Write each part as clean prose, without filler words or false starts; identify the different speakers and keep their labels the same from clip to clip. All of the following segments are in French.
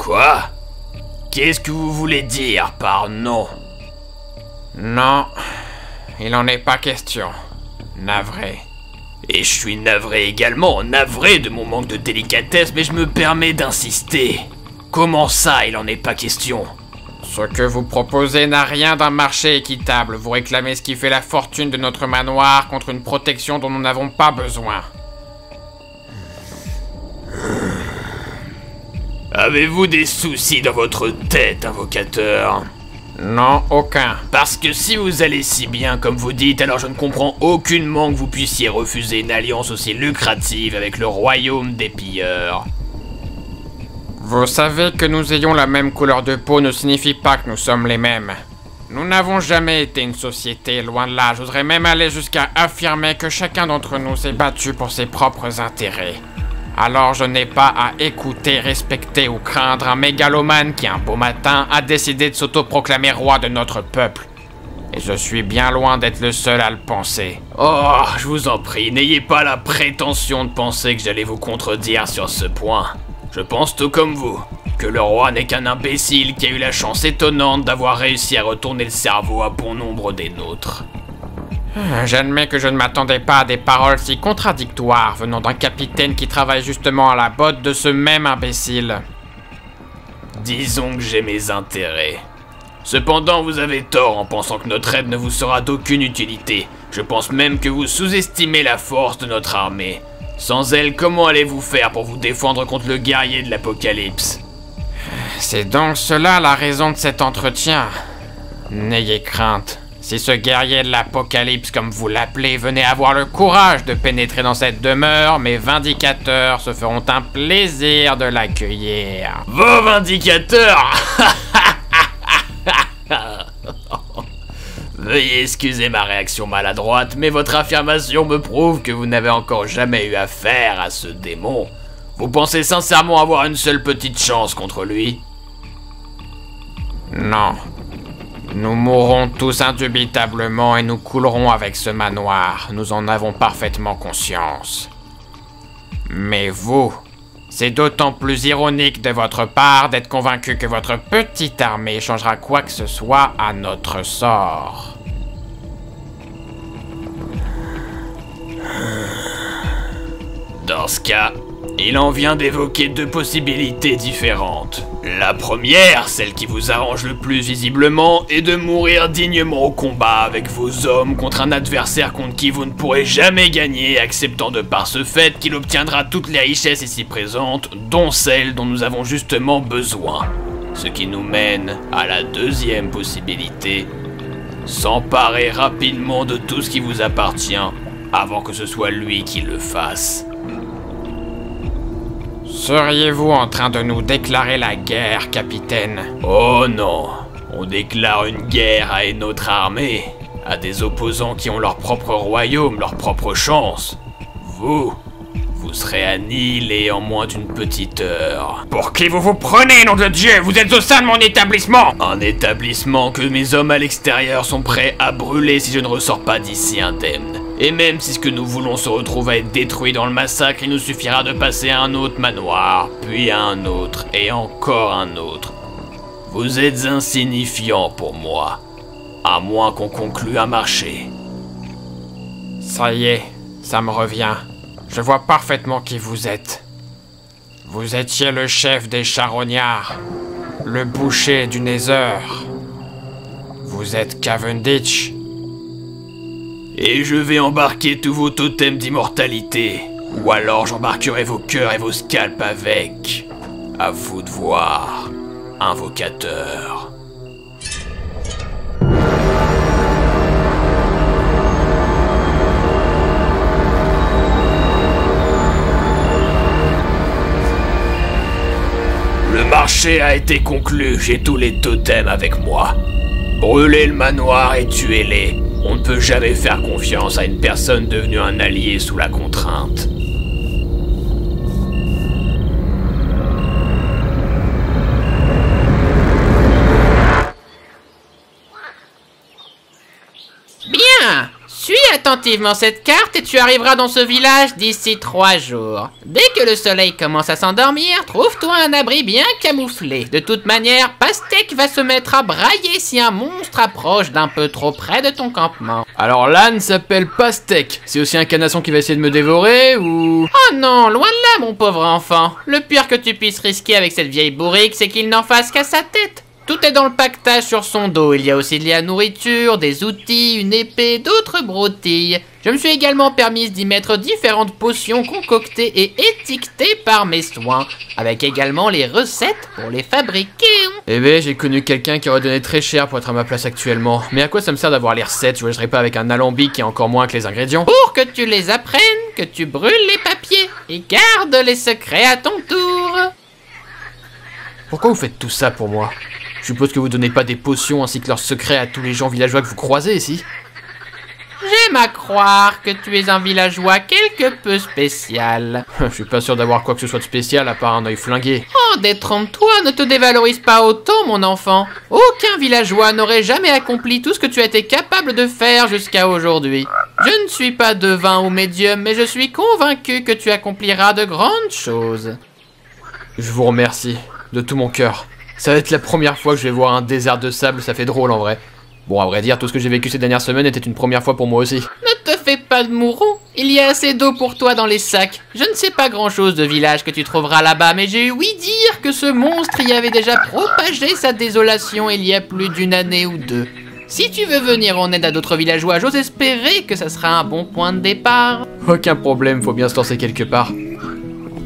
Speaker 1: Quoi? Qu'est-ce que vous voulez dire par non?
Speaker 2: Non, il n'en est pas question. Navré.
Speaker 1: Et je suis navré également, navré de mon manque de délicatesse, mais je me permets d'insister. Comment ça, il en est pas question?
Speaker 2: Ce que vous proposez n'a rien d'un marché équitable. Vous réclamez ce qui fait la fortune de notre manoir contre une protection dont nous n'avons pas besoin.
Speaker 1: Avez-vous des soucis dans votre tête, invocateur?
Speaker 2: Non, aucun.
Speaker 1: Parce que si vous allez si bien comme vous dites, alors je ne comprends aucunement que vous puissiez refuser une alliance aussi lucrative avec le royaume des pilleurs.
Speaker 2: Vous savez que nous ayons la même couleur de peau ne signifie pas que nous sommes les mêmes. Nous n'avons jamais été une société, loin de là. J'oserais même aller jusqu'à affirmer que chacun d'entre nous s'est battu pour ses propres intérêts. Alors je n'ai pas à écouter, respecter ou craindre un mégalomane qui un beau matin a décidé de s'autoproclamer roi de notre peuple. Et je suis bien loin d'être le seul à le penser.
Speaker 1: Oh, je vous en prie, n'ayez pas la prétention de penser que j'allais vous contredire sur ce point. Je pense tout comme vous, que le roi n'est qu'un imbécile qui a eu la chance étonnante d'avoir réussi à retourner le cerveau à bon nombre des nôtres.
Speaker 2: J'admets que je ne m'attendais pas à des paroles si contradictoires venant d'un capitaine qui travaille justement à la botte de ce même imbécile.
Speaker 1: Disons que j'ai mes intérêts. Cependant, vous avez tort en pensant que notre aide ne vous sera d'aucune utilité. Je pense même que vous sous-estimez la force de notre armée. Sans elle, comment allez-vous faire pour vous défendre contre le guerrier de l'Apocalypse?
Speaker 2: C'est donc cela la raison de cet entretien. N'ayez crainte. Si ce guerrier de l'Apocalypse, comme vous l'appelez, venait avoir le courage de pénétrer dans cette demeure, mes vindicateurs se feront un plaisir de l'accueillir.
Speaker 1: Vos vindicateurs? Veuillez excuser ma réaction maladroite, mais votre affirmation me prouve que vous n'avez encore jamais eu affaire à ce démon. Vous pensez sincèrement avoir une seule petite chance contre lui?
Speaker 2: Non. Nous mourrons tous indubitablement et nous coulerons avec ce manoir. Nous en avons parfaitement conscience. Mais vous, c'est d'autant plus ironique de votre part d'être convaincu que votre petite armée changera quoi que ce soit à notre sort.
Speaker 1: Dans ce cas, il en vient d'évoquer deux possibilités différentes. La première, celle qui vous arrange le plus visiblement, est de mourir dignement au combat avec vos hommes contre un adversaire contre qui vous ne pourrez jamais gagner, acceptant de par ce fait qu'il obtiendra toutes les richesses ici présentes, dont celles dont nous avons justement besoin. Ce qui nous mène à la deuxième possibilité, s'emparer rapidement de tout ce qui vous appartient, avant que ce soit lui qui le fasse.
Speaker 2: Seriez-vous en train de nous déclarer la guerre, capitaine?
Speaker 1: Oh non, on déclare une guerre à une autre armée, à des opposants qui ont leur propre royaume, leur propre chance. Vous serez annihilé en moins d'une petite heure.
Speaker 2: Pour qui vous vous prenez, nom de Dieu? Vous êtes au sein de mon établissement!
Speaker 1: Un établissement que mes hommes à l'extérieur sont prêts à brûler si je ne ressors pas d'ici indemne. Et même si ce que nous voulons se retrouve à être détruit dans le massacre, il nous suffira de passer à un autre manoir, puis à un autre, et encore un autre. Vous êtes insignifiant pour moi, à moins qu'on conclue un marché.
Speaker 2: Ça y est, ça me revient. Je vois parfaitement qui vous êtes. Vous étiez le chef des charognards, le boucher du Nether. Vous êtes Cavendish.
Speaker 1: Et je vais embarquer tous vos totems d'immortalité. Ou alors j'embarquerai vos cœurs et vos scalps avec. À vous de voir, invocateur. Le marché a été conclu, j'ai tous les totems avec moi. Brûlez le manoir et tuez-les. On ne peut jamais faire confiance à une personne devenue un allié sous la contrainte.
Speaker 3: Bien, suis attentivement cette carte et tu arriveras dans ce village d'ici 3 jours. Dès que le soleil commence à s'endormir, trouve-toi un abri bien camouflé. De toute manière, Pastèque va se mettre à brailler si un monstre approche d'un peu trop près de ton campement.
Speaker 1: Alors l'âne s'appelle Pastèque. C'est aussi un canasson qui va essayer de me dévorer ou...
Speaker 3: Oh non, loin de là mon pauvre enfant. Le pire que tu puisses risquer avec cette vieille bourrique, c'est qu'il n'en fasse qu'à sa tête. Tout est dans le paquetage sur son dos. Il y a aussi de la nourriture, des outils, une épée, d'autres broutilles. Je me suis également permise d'y mettre différentes potions concoctées et étiquetées par mes soins, avec également les recettes pour les fabriquer.
Speaker 1: Eh ben, j'ai connu quelqu'un qui aurait donné très cher pour être à ma place actuellement. Mais à quoi ça me sert d'avoir les recettes? Je voyagerai pas avec un alambic et encore moins que les ingrédients.
Speaker 3: Pour que tu les apprennes, que tu brûles les papiers et gardes les secrets à ton tour.
Speaker 1: Pourquoi vous faites tout ça pour moi? Je suppose que vous donnez pas des potions ainsi que leurs secrets à tous les gens villageois que vous croisez ici?
Speaker 3: J'aime à croire que tu es un villageois quelque peu spécial.
Speaker 1: Je suis pas sûr d'avoir quoi que ce soit de spécial à part un œil flingué.
Speaker 3: Oh, détrompe-toi, ne te dévalorise pas autant, mon enfant. Aucun villageois n'aurait jamais accompli tout ce que tu as été capable de faire jusqu'à aujourd'hui. Je ne suis pas devin ou médium, mais je suis convaincu que tu accompliras de grandes choses.
Speaker 1: Je vous remercie, de tout mon cœur. Ça va être la première fois que je vais voir un désert de sable, ça fait drôle en vrai. Bon, à vrai dire, tout ce que j'ai vécu ces dernières semaines était une première fois pour moi aussi.
Speaker 3: Ne te fais pas de mouron, il y a assez d'eau pour toi dans les sacs. Je ne sais pas grand-chose de village que tu trouveras là-bas, mais j'ai ouï dire que ce monstre y avait déjà propagé sa désolation il y a plus d'une année ou 2. Si tu veux venir en aide à d'autres villageois, j'ose espérer que ça sera un bon point de départ.
Speaker 1: Aucun problème, faut bien se lancer quelque part.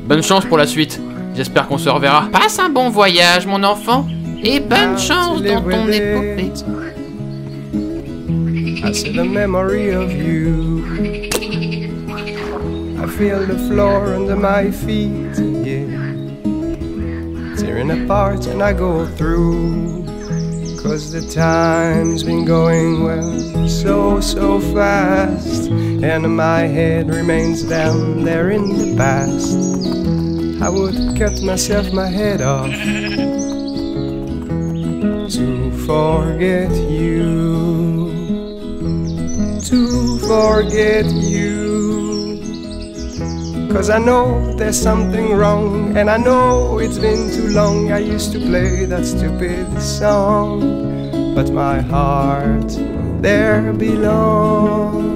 Speaker 1: Bonne chance pour la suite. J'espère qu'on se reverra.
Speaker 3: Passe un bon voyage, mon enfant, et bonne chance dans ton épopée.
Speaker 4: I see the memory of you. I feel the floor under my feet, yeah. Tearing apart and I go through. 'Cause the time's been going well, so fast. And my head remains down there in the past. I would cut myself my head off to forget you, to forget you. 'Cause I know there's something wrong, and I know it's been too long. I used to play that stupid song, but my heart there belongs.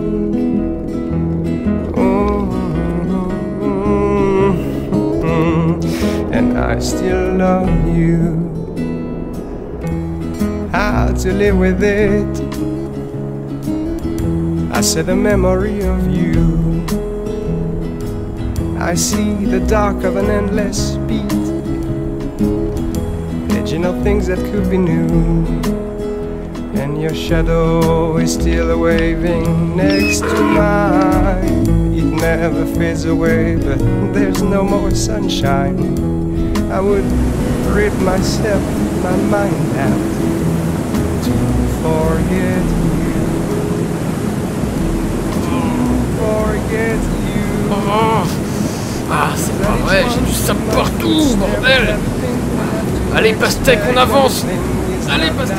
Speaker 4: And I still love you. How to live with it? I see the memory of you. I see the dark of an endless beat, edging of things that could be new. And your shadow is still waving next to mine. It never fades away, but there's no more sunshine. I would rip myself, my mind out to forget you, to forget you.
Speaker 1: Oh. Ah, c'est pas vrai, j'ai du sable partout, bordel. Allez, Pastèque, on avance. Allez, Pastèque.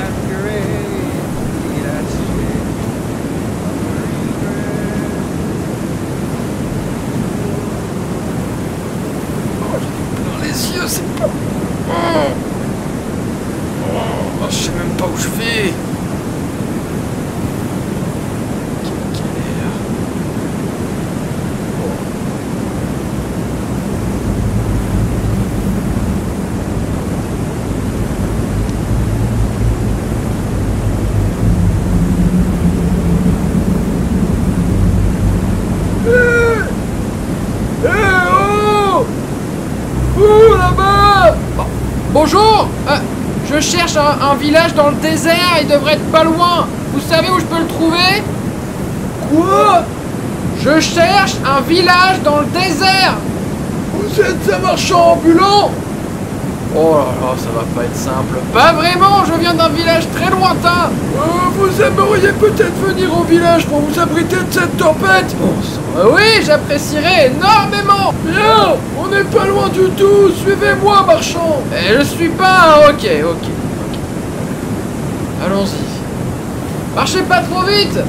Speaker 1: C'est pas... Oh, je sais même pas où je vais. Bonjour, je cherche un village dans le désert, il devrait être pas loin. Vous savez où je peux le trouver? Quoi? Je cherche un village dans le désert. Vous êtes un marchand ambulant? Oh là là, ça va pas être simple. Pas vraiment, je viens d'un village très lointain. Vous aimeriez peut-être venir au village pour vous abriter de cette tempête? Oui, j'apprécierais énormément. Bien, on n'est pas loin du tout. Suivez-moi, marchand. Je suis pas... Ok. Allons-y. Marchez pas trop vite.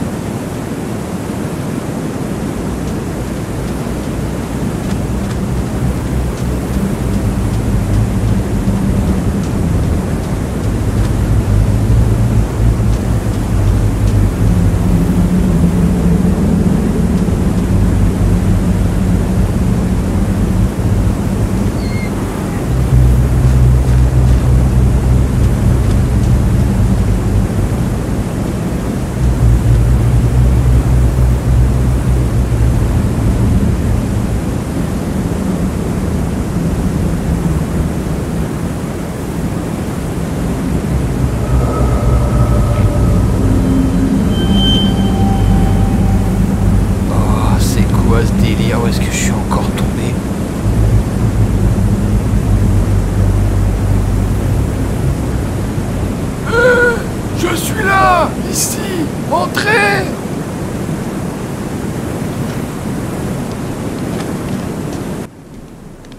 Speaker 5: Entrez!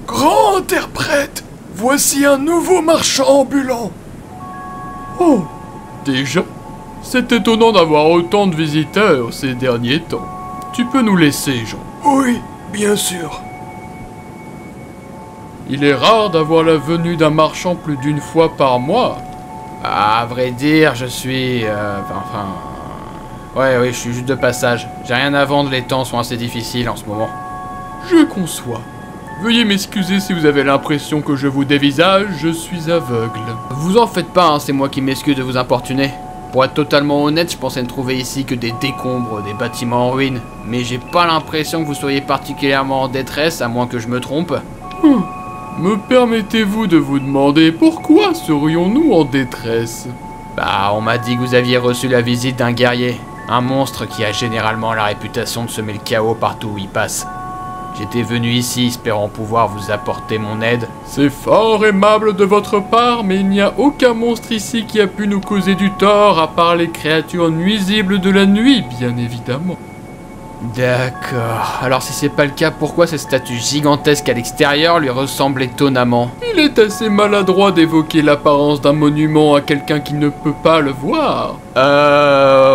Speaker 5: Grand interprète, voici un nouveau marchand ambulant.
Speaker 6: Oh, déjà? C'est étonnant d'avoir autant de visiteurs ces derniers temps. Tu peux nous laisser, Jean.
Speaker 5: Oui, bien sûr.
Speaker 6: Il est rare d'avoir la venue d'un marchand plus d'une fois par mois.
Speaker 2: À vrai dire, je suis... Ouais, je suis juste de passage. J'ai rien à vendre, les temps sont assez difficiles en ce moment.
Speaker 6: Je conçois. Veuillez m'excuser si vous avez l'impression que je vous dévisage, je suis aveugle.
Speaker 2: Vous en faites pas, hein, c'est moi qui m'excuse de vous importuner. Pour être totalement honnête, je pensais ne trouver ici que des décombres, des bâtiments en ruine. Mais j'ai pas l'impression que vous soyez particulièrement en détresse, à moins que je me trompe.
Speaker 6: Me permettez-vous de vous demander pourquoi serions-nous en détresse?
Speaker 2: Bah, on m'a dit que vous aviez reçu la visite d'un guerrier. Un monstre qui a généralement la réputation de semer le chaos partout où il passe. J'étais venu ici espérant pouvoir vous apporter mon aide.
Speaker 6: C'est fort aimable de votre part, mais il n'y a aucun monstre ici qui a pu nous causer du tort, à part les créatures nuisibles de la nuit, bien évidemment.
Speaker 2: D'accord. Alors si c'est pas le cas, pourquoi cette statue gigantesque à l'extérieur lui ressemble étonnamment?
Speaker 6: Il est assez maladroit d'évoquer l'apparence d'un monument à quelqu'un qui ne peut pas le voir.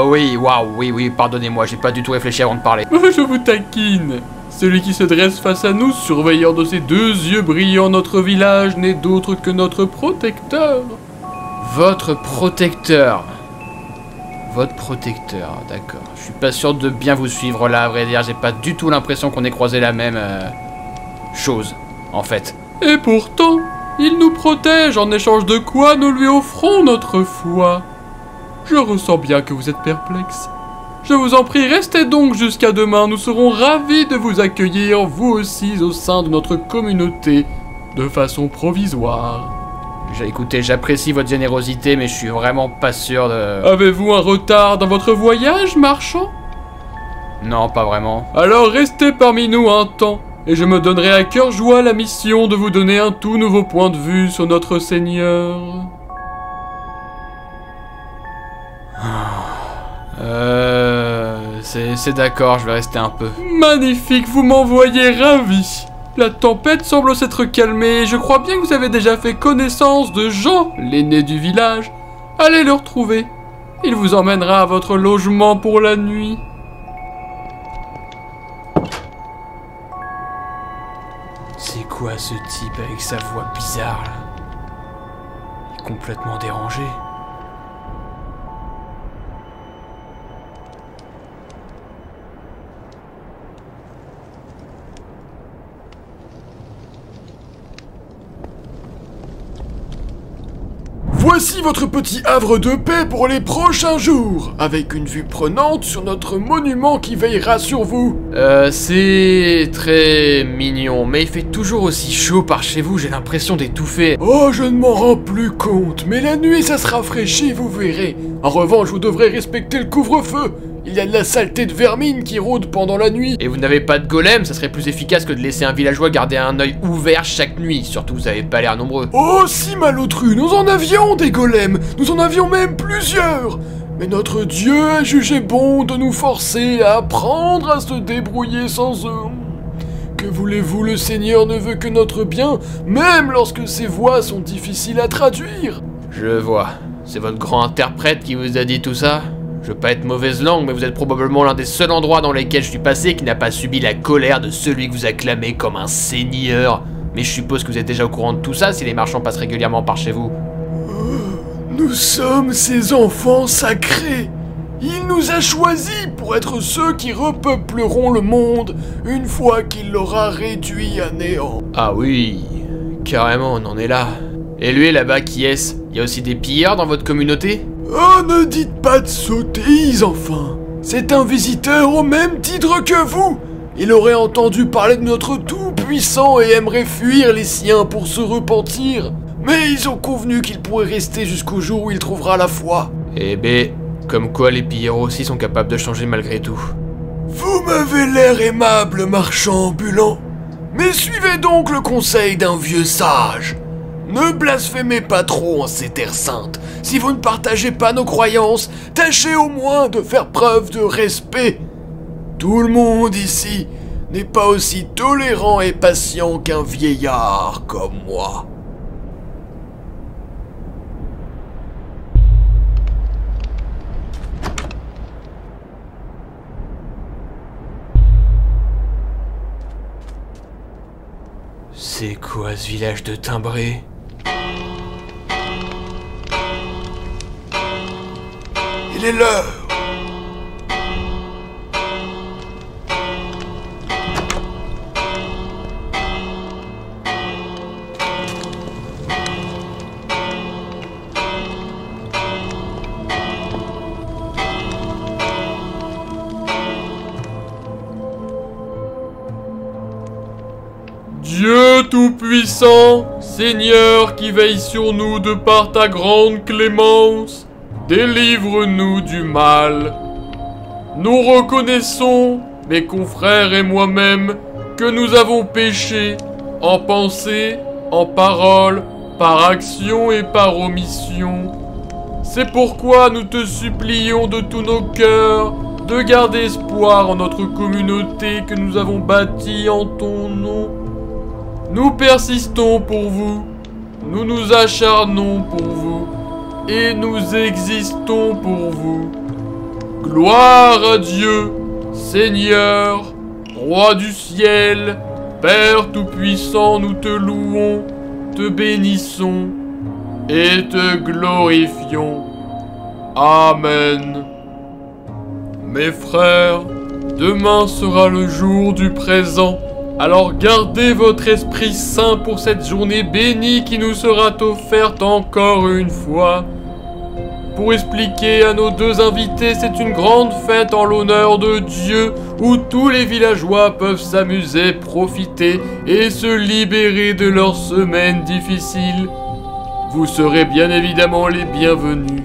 Speaker 2: Oui, pardonnez-moi, j'ai pas du tout réfléchi avant de parler.
Speaker 6: Je vous taquine. Celui qui se dresse face à nous, surveillant de ses 2 yeux brillants notre village, n'est d'autre que notre protecteur.
Speaker 2: Votre protecteur. Votre protecteur, d'accord. Je suis pas sûr de bien vous suivre là, à vrai dire. J'ai pas du tout l'impression qu'on ait croisé la même chose, en fait.
Speaker 6: Et pourtant, il nous protège, en échange de quoi nous lui offrons notre foi. Je ressens bien que vous êtes perplexe. Je vous en prie, restez donc jusqu'à demain. Nous serons ravis de vous accueillir, vous aussi, au sein de notre communauté, de façon provisoire.
Speaker 2: Écoutez, j'apprécie votre générosité, mais je suis vraiment pas sûr de...
Speaker 6: Avez-vous un retard dans votre voyage, marchand?
Speaker 2: Non, pas vraiment.
Speaker 6: Alors restez parmi nous un temps, et je me donnerai à cœur joie la mission de vous donner un tout nouveau point de vue sur notre Seigneur.
Speaker 2: C'est d'accord, je vais rester un peu.
Speaker 6: Magnifique, vous m'envoyez ravi. La tempête semble s'être calmée et je crois bien que vous avez déjà fait connaissance de Jean, l'aîné du village. Allez le retrouver. Il vous emmènera à votre logement pour la nuit.
Speaker 2: C'est quoi ce type avec sa voix bizarre là? Il est complètement dérangé.
Speaker 5: Voici votre petit havre de paix pour les prochains jours, avec une vue prenante sur notre monument qui veillera sur vous.
Speaker 2: C'est très mignon, mais il fait toujours aussi chaud par chez vous, j'ai l'impression d'étouffer.
Speaker 5: Oh, je ne m'en rends plus compte, mais la nuit ça se rafraîchit, vous verrez. En revanche, vous devrez respecter le couvre-feu. Il y a de la saleté de vermine qui rôde pendant la nuit.
Speaker 2: Et vous n'avez pas de golem, ça serait plus efficace que de laisser un villageois garder un œil ouvert chaque nuit. Surtout vous avez pas l'air nombreux.
Speaker 5: Oh si malotru, nous en avions des golems. Nous en avions même plusieurs. Mais notre Dieu a jugé bon de nous forcer à apprendre à se débrouiller sans eux. Que voulez-vous, le Seigneur ne veut que notre bien, même lorsque ses voix sont difficiles à traduire.
Speaker 2: Je vois. C'est votre grand interprète qui vous a dit tout ça? Je veux pas être mauvaise langue, mais vous êtes probablement l'un des seuls endroits dans lesquels je suis passé qui n'a pas subi la colère de celui que vous acclamez comme un seigneur. Mais je suppose que vous êtes déjà au courant de tout ça si les marchands passent régulièrement par chez vous.
Speaker 5: Nous sommes ses enfants sacrés. Il nous a choisis pour être ceux qui repeupleront le monde une fois qu'il l'aura réduit à néant.
Speaker 2: Ah oui, carrément, on en est là. Et lui, là-bas, qui est-ce? Il y a aussi des pilleurs dans votre communauté?
Speaker 5: Oh, ne dites pas de sottises, enfin. C'est un visiteur au même titre que vous. Il aurait entendu parler de notre Tout-Puissant et aimerait fuir les siens pour se repentir. Mais ils ont convenu qu'il pourrait rester jusqu'au jour où il trouvera la foi.
Speaker 2: Eh ben, comme quoi les pilleurs aussi sont capables de changer malgré tout.
Speaker 5: Vous m'avez l'air aimable, marchand ambulant. Mais suivez donc le conseil d'un vieux sage. Ne blasphémez pas trop en ces terres saintes. Si vous ne partagez pas nos croyances, tâchez au moins de faire preuve de respect. Tout le monde ici n'est pas aussi tolérant et patient qu'un vieillard comme moi.
Speaker 1: C'est quoi ce village de timbrés?
Speaker 5: Il est l'heure.
Speaker 6: Dieu Tout-Puissant, Seigneur qui veille sur nous de par ta grande clémence, délivre-nous du mal. Nous reconnaissons, mes confrères et moi-même, que nous avons péché, en pensée, en parole, par action et par omission. C'est pourquoi nous te supplions de tous nos cœurs de garder espoir en notre communauté que nous avons bâtie en ton nom. Nous persistons pour vous, nous nous acharnons pour vous, et nous existons pour vous. Gloire à Dieu, Seigneur, Roi du ciel, Père tout-puissant, nous te louons, te bénissons et te glorifions. Amen. Mes frères, demain sera le jour du présent. Alors gardez votre esprit saint pour cette journée bénie qui nous sera offerte encore une fois. Pour expliquer à nos deux invités, c'est une grande fête en l'honneur de Dieu où tous les villageois peuvent s'amuser, profiter et se libérer de leurs semaines difficiles. Vous serez bien évidemment les bienvenus.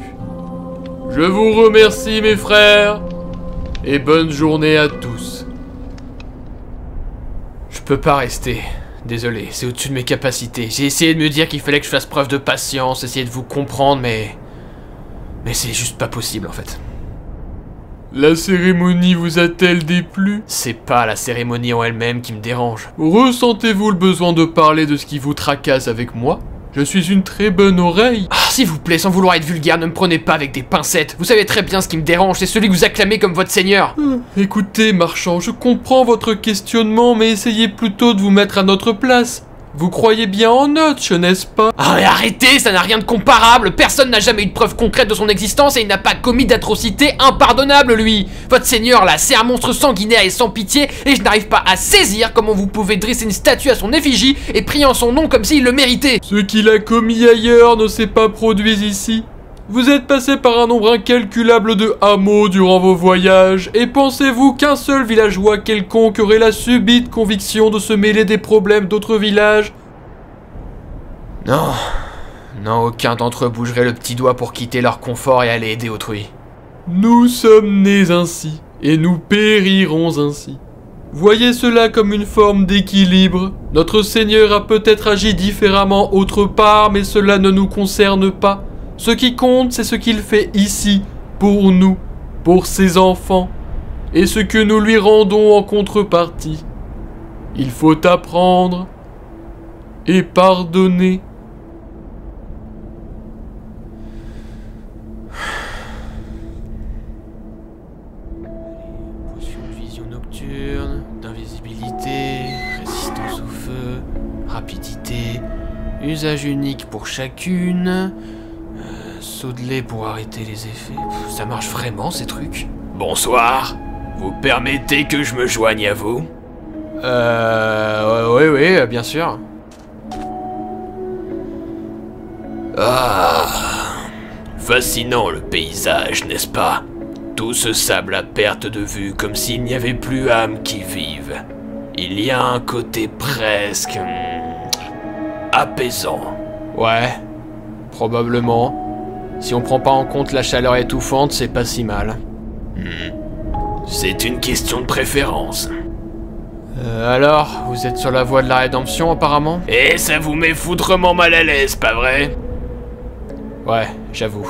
Speaker 6: Je vous remercie mes frères et bonne journée à tous.
Speaker 1: Je peux pas rester. Désolé, c'est au-dessus de mes capacités. J'ai essayé de me dire qu'il fallait que je fasse preuve de patience, essayer de vous comprendre, mais c'est juste pas possible en fait.
Speaker 6: La cérémonie vous a-t-elle déplu?
Speaker 1: C'est pas la cérémonie en elle-même qui me dérange.
Speaker 6: Ressentez-vous le besoin de parler de ce qui vous tracasse avec moi? Je suis une très bonne oreille.
Speaker 1: Ah, s'il vous plaît, sans vouloir être vulgaire, ne me prenez pas avec des pincettes. Vous savez très bien ce qui me dérange, c'est celui que vous acclamez comme votre seigneur.
Speaker 6: Écoutez, marchand, je comprends votre questionnement, mais essayez plutôt de vous mettre à notre place. Vous croyez bien en Notch, n'est-ce pas?
Speaker 1: Ah mais arrêtez, ça n'a rien de comparable. Personne n'a jamais eu de preuve concrète de son existence et il n'a pas commis d'atrocité impardonnable, lui. Votre seigneur, là, c'est un monstre sanguinaire et sans pitié et je n'arrive pas à saisir comment vous pouvez dresser une statue à son effigie et prier en son nom comme s'il le méritait.
Speaker 6: Ce qu'il a commis ailleurs ne s'est pas produit ici. Vous êtes passé par un nombre incalculable de hameaux durant vos voyages, et pensez-vous qu'un seul villageois quelconque aurait la subite conviction de se mêler des problèmes d'autres villages?
Speaker 1: Non, aucun d'entre eux bougerait le petit doigt pour quitter leur confort et aller aider autrui.
Speaker 6: Nous sommes nés ainsi, et nous périrons ainsi. Voyez cela comme une forme d'équilibre. Notre Seigneur a peut-être agi différemment autre part, mais cela ne nous concerne pas. Ce qui compte, c'est ce qu'il fait ici, pour nous, pour ses enfants, et ce que nous lui rendons en contrepartie. Il faut apprendre et pardonner.
Speaker 1: Potion de vision nocturne, d'invisibilité, résistance au feu, rapidité, usage unique pour chacune... saut de lait pour arrêter les effets. Ça marche vraiment ces trucs? Bonsoir. Vous permettez que je me joigne à vous? Oui, bien sûr. Ah. Fascinant le paysage, n'est-ce pas? Tout ce sable à perte de vue comme s'il n'y avait plus âme qui vive. Il y a un côté presque... apaisant. Ouais, probablement. Si on prend pas en compte la chaleur étouffante, c'est pas si mal. C'est une question de préférence.
Speaker 6: Alors, vous êtes sur la voie de la rédemption apparemment?
Speaker 1: Et ça vous met foutrement mal à l'aise, pas vrai?
Speaker 6: Ouais, j'avoue.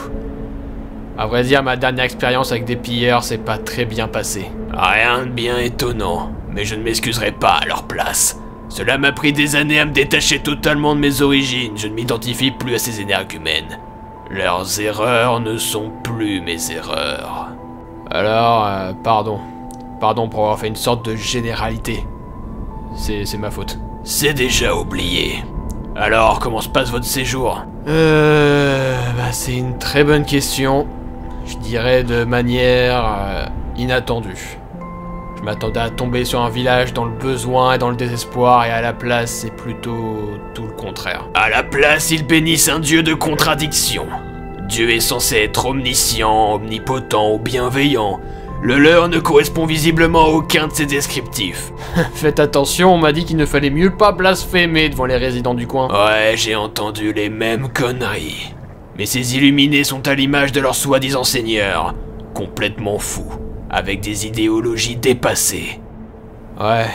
Speaker 6: À vrai dire, ma dernière expérience avec des pilleurs s'est pas très bien passée.
Speaker 1: Rien de bien étonnant, mais je ne m'excuserai pas à leur place. Cela m'a pris des années à me détacher totalement de mes origines, je ne m'identifie plus à ces énergumènes. Leurs erreurs ne sont plus mes erreurs.
Speaker 6: Alors, pardon. Pardon pour avoir fait une sorte de généralité. C'est ma faute.
Speaker 1: C'est déjà oublié. Alors, comment se passe votre séjour?
Speaker 6: C'est une très bonne question. Je dirais de manière inattendue. Je m'attendais à tomber sur un village dans le besoin et dans le désespoir, et à la place, c'est plutôt tout le contraire.
Speaker 1: À la place, ils bénissent un dieu de contradiction. Dieu est censé être omniscient, omnipotent ou bienveillant. Le leur ne correspond visiblement à aucun de ces descriptifs.
Speaker 6: Faites attention, on m'a dit qu'il ne fallait mieux pas blasphémer devant les résidents du coin.
Speaker 1: Ouais, j'ai entendu les mêmes conneries. Mais ces illuminés sont à l'image de leurs soi-disant seigneurs, complètement fous, avec des idéologies dépassées.
Speaker 6: Ouais,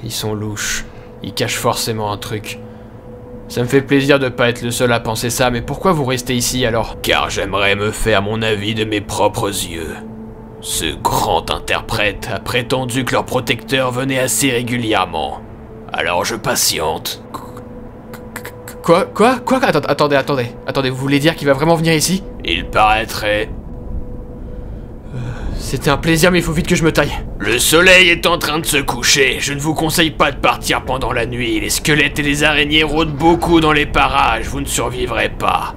Speaker 6: ils sont louches. Ils cachent forcément un truc. Ça me fait plaisir de pas être le seul à penser ça, mais pourquoi vous restez ici alors?
Speaker 1: Car j'aimerais me faire mon avis de mes propres yeux. Ce grand interprète a prétendu que leur protecteur venait assez régulièrement. Alors je patiente.
Speaker 6: Quoi? Attendez, vous voulez dire qu'il va vraiment venir ici?
Speaker 1: Il paraîtrait...
Speaker 6: C'était un plaisir, mais il faut vite que je me taille.
Speaker 1: Le soleil est en train de se coucher. Je ne vous conseille pas de partir pendant la nuit. Les squelettes et les araignées rôdent beaucoup dans les parages. Vous ne survivrez pas.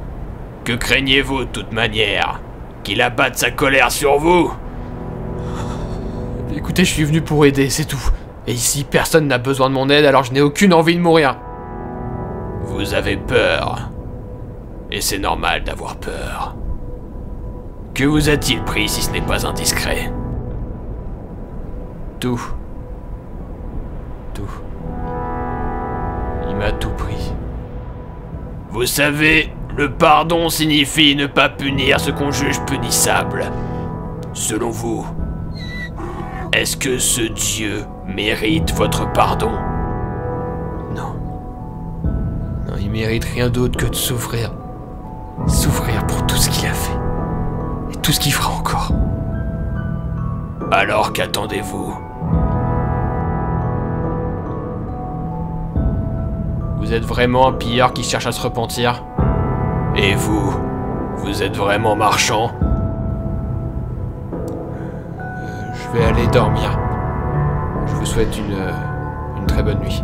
Speaker 1: Que craignez-vous de toute manière? Qu'il abatte sa colère sur vous?
Speaker 6: Écoutez, je suis venu pour aider, c'est tout. Et ici, personne n'a besoin de mon aide, alors je n'ai aucune envie de mourir.
Speaker 1: Vous avez peur. Et c'est normal d'avoir peur. Que vous a-t-il pris si ce n'est pas indiscret?
Speaker 6: Tout. Il m'a tout pris.
Speaker 1: Vous savez, le pardon signifie ne pas punir ce qu'on juge punissable. Selon vous, est-ce que ce Dieu mérite votre pardon?
Speaker 6: Non, il mérite rien d'autre que de souffrir. Souffrir pour tout ce qu'il a fait. Et tout ce qu'il fera encore.
Speaker 1: Alors qu'attendez-vous?
Speaker 6: Vous êtes vraiment un pilleur qui cherche à se repentir?
Speaker 1: Et vous? Vous êtes vraiment marchand?
Speaker 6: Je vais aller dormir. Je vous souhaite une très bonne nuit.